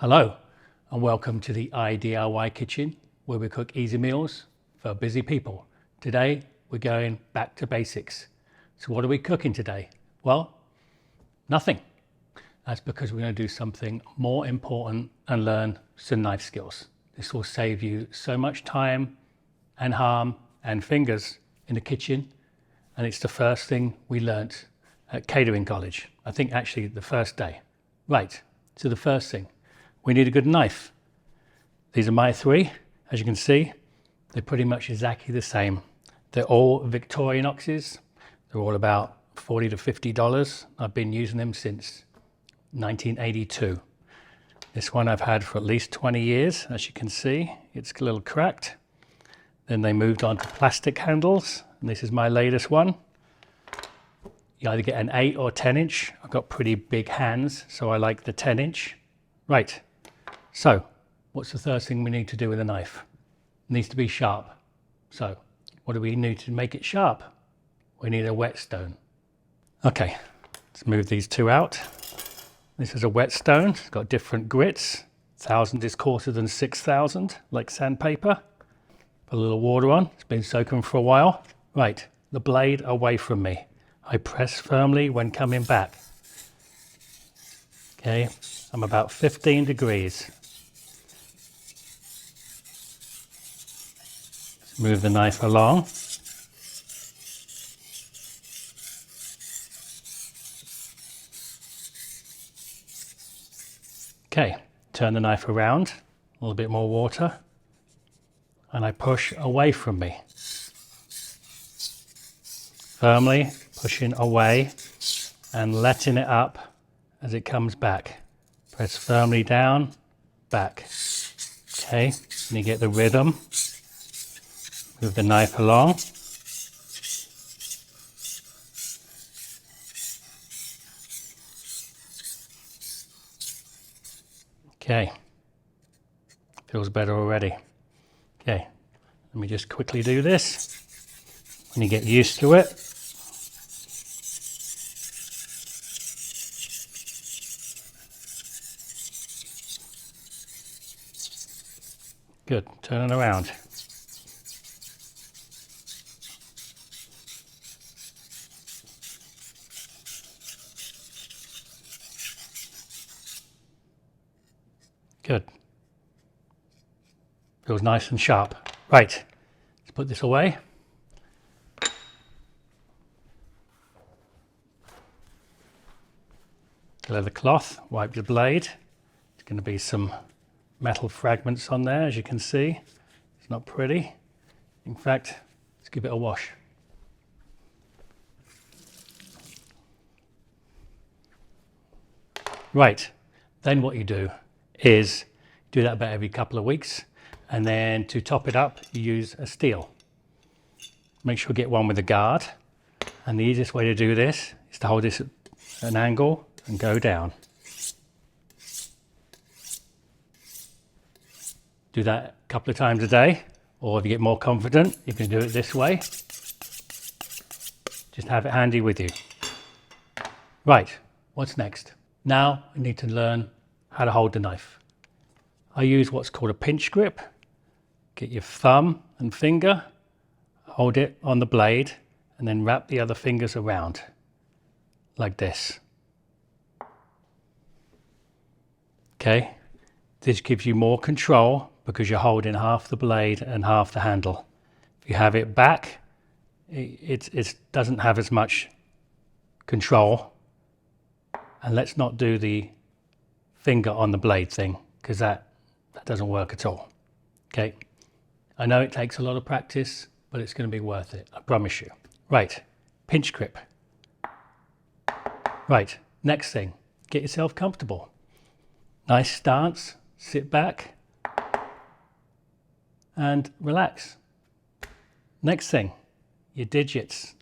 Hello and welcome to the iDIY kitchen where we cook easy meals for busy people. Today we're going back to basics. So what are we cooking today? Well, nothing. That's because we're going to do something more important and learn some knife skills. This will save you so much time and harm and fingers in the kitchen, and it's the first thing we learnt at catering college. I think actually the first day. Right, so the first thing. We need a good knife. These are my three. As you can see, they're pretty much exactly the same. They're all Victorinoxes. They're all about $40 to $50. I've been using them since 1982. This one I've had for at least 20 years. As you can see, it's a little cracked. Then they moved on to plastic handles, and this is my latest one. You either get an 8 or 10 inch. I've got pretty big hands, so I like the 10 inch. Right. So, what's the first thing we need to do with a knife? It needs to be sharp. So, what do we need to make it sharp? We need a whetstone. Okay, let's move these two out. This is a whetstone. It's got different grits. 1000 is coarser than 6000, like sandpaper. Put a little water on. It's been soaking for a while. Right, the blade away from me. I press firmly when coming back. Okay, I'm about 15 degrees. Move the knife along. Okay, turn the knife around, a little bit more water, and I push away from me. Firmly pushing away and letting it up as it comes back. Press firmly down, back. Okay, and you get the rhythm. Move the knife along. Okay, feels better already. Okay, let me just quickly do this. When you get used to it, good, turn it around. Good. Feels nice and sharp. Right, let's put this away. Leather cloth, wipe the blade. There's going to be some metal fragments on there, as you can see. It's not pretty. In fact, let's give it a wash. Right, then what you do is do that about every couple of weeks, and then to top it up you use a steel. Make sure you get one with a guard, and the easiest way to do this is to hold this at an angle and go down. Do that a couple of times a day, or if you get more confident you can do it this way. Just have it handy with you. Right, what's next? Now we need to learn how to hold the knife. I use what's called a pinch grip. Get your thumb and finger, hold it on the blade, and then wrap the other fingers around, like this. Okay, this gives you more control because you're holding half the blade and half the handle. If you have it back, it doesn't have as much control. And let's not do the finger on the blade thing, because that doesn't work at all. Okay, I know it takes a lot of practice, but it's going to be worth it, I promise you. Right, pinch grip. Right, next thing, get yourself comfortable. Nice stance, sit back and relax. Next thing, your digits.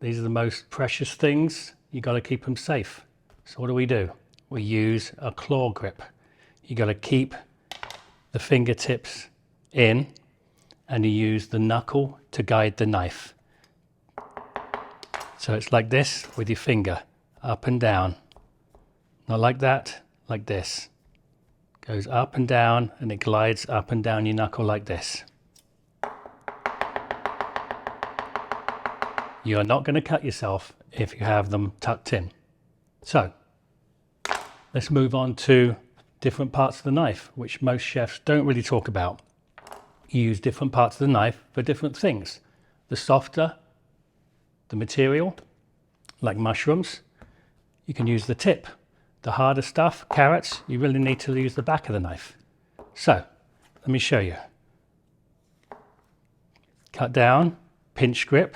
These are the most precious things. You got to keep them safe. So what do? We use a claw grip. You got to keep the fingertips in, and you use the knuckle to guide the knife. So it's like this with your finger, up and down. Not like that, like this. Goes up and down, and it glides up and down your knuckle like this. You are not going to cut yourself if you have them tucked in. So let's move on to different parts of the knife, which most chefs don't really talk about. You use different parts of the knife for different things. The softer the material, like mushrooms, you can use the tip. The harder stuff, carrots, you really need to use the back of the knife. So let me show you. Cut down, pinch grip,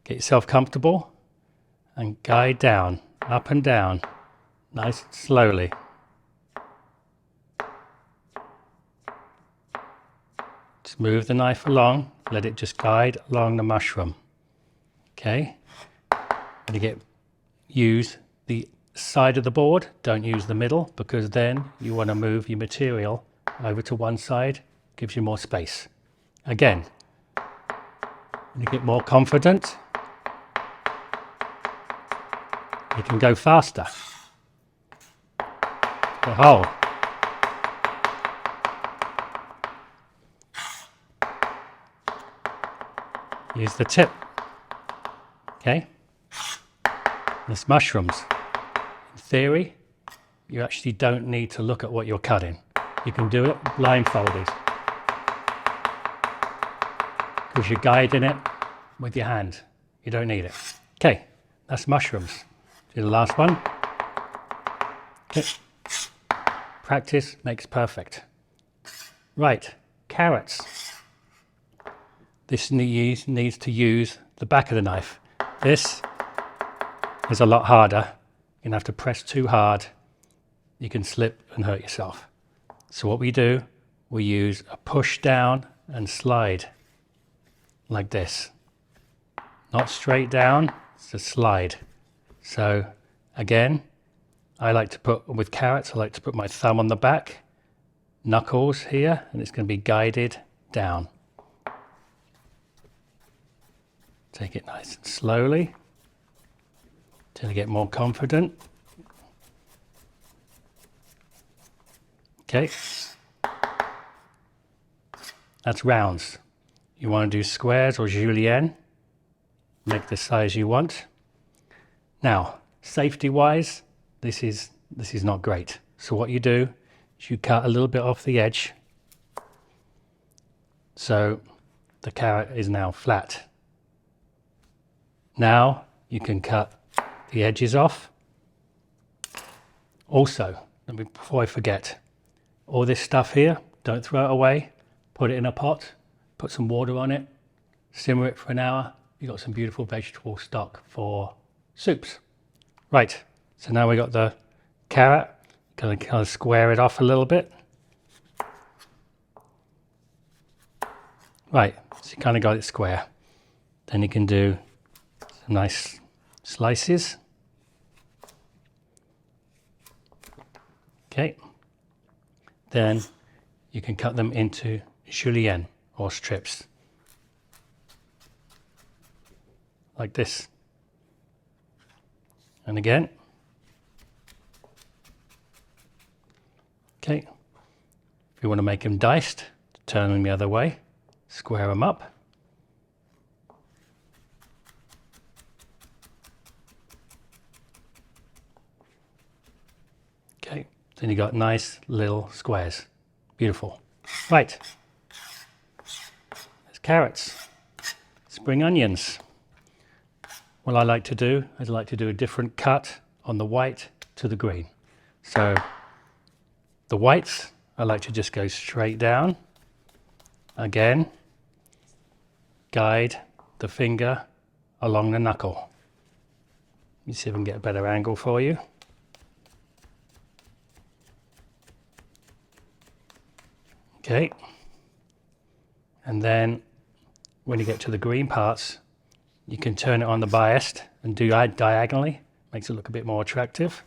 get yourself comfortable, and guide down, up and down, nice and slowly. Just move the knife along, let it just guide along the mushroom. Okay, and you use the side of the board, don't use the middle, because then you want to move your material over to one side, gives you more space. Again, when you get more confident, you can go faster. The hole. Use the tip. Okay? There's mushrooms. In theory, you actually don't need to look at what you're cutting. You can do it blindfolded, because you're guiding it with your hand. You don't need it. Okay, that's mushrooms. Do the last one. Okay. Practice makes perfect. Right, carrots. This needs to use the back of the knife. This is a lot harder. You don't have to press too hard. You can slip and hurt yourself. So what we do, we use a push down and slide like this. Not straight down, it's a slide. So again, I like to put, with carrots, I like to put my thumb on the back, knuckles here, and it's going to be guided down. Take it nice and slowly till you get more confident. Okay, that's rounds. You want to do squares or julienne, make the size you want. Now, safety-wise, this is not great. So what you do is you cut a little bit off the edge, so the carrot is now flat. Now you can cut the edges off. Also, before I forget, all this stuff here, don't throw it away. Put it in a pot, put some water on it, simmer it for an hour. You've got some beautiful vegetable stock for soups. Right, so now we got the carrot. Gonna kind of square it off a little bit. Right, so you kind of got it square. Then you can do some nice slices. Okay, then you can cut them into julienne or strips like this. And again. Okay, if you want to make them diced, turn them the other way, square them up. Okay, then you got nice little squares. Beautiful. Right, there's carrots, spring onions. What I like to do is I like to do a different cut on the white to the green. So the whites, I like to just go straight down. Again, guide the finger along the knuckle. Let me see if I can get a better angle for you. Okay, and then when you get to the green parts, you can turn it on the biased and do it diagonally. Makes it look a bit more attractive.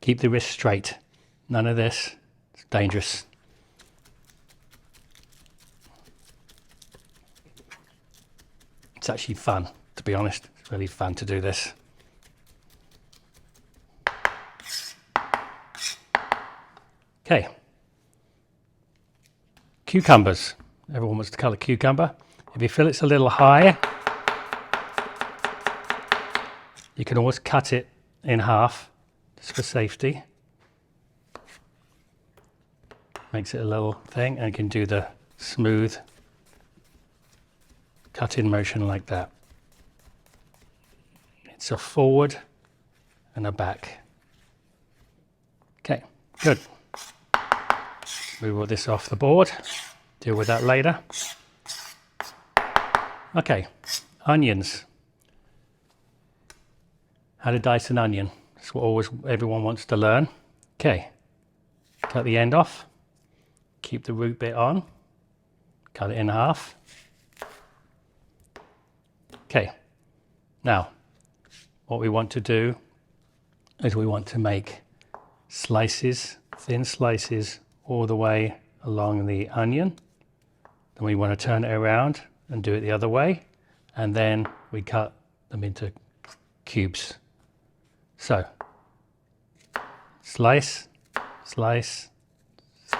Keep the wrist straight. None of this. It's dangerous. It's actually fun, to be honest. It's really fun to do this. Okay. Cucumbers. Everyone wants to cut a cucumber. If you feel it's a little high, you can always cut it in half, just for safety. Makes it a little thing, and you can do the smooth cut-in motion like that. It's a forward and a back. Okay, good. Move all this off the board. Deal with that later. Okay, onions. How to dice an onion. That's what everyone wants to learn. Okay, cut the end off. Keep the root bit on. Cut it in half. Okay, now what we want to do is we want to make slices, thin slices, all the way along the onion. Then we want to turn it around and do it the other way, and then we cut them into cubes. So, slice, slice,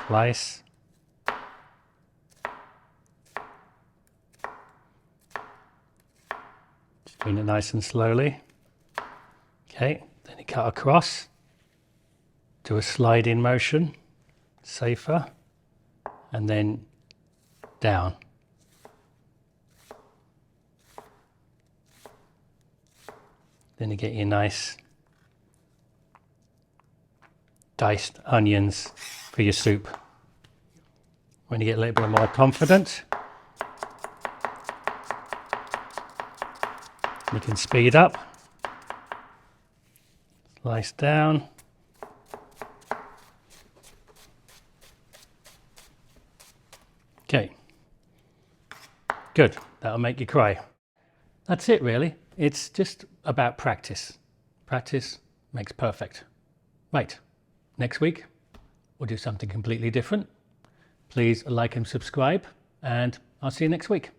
slice. Just doing it nice and slowly. Okay, then you cut across, do a slide-in motion, safer, and then down. Then you get your nice diced onions for your soup. When you get a little bit more confident, you can speed up, slice down. Okay, good, that'll make you cry. That's it really, it's just about practice. Practice makes perfect. Right, next week we'll do something completely different. Please like and subscribe, and I'll see you next week.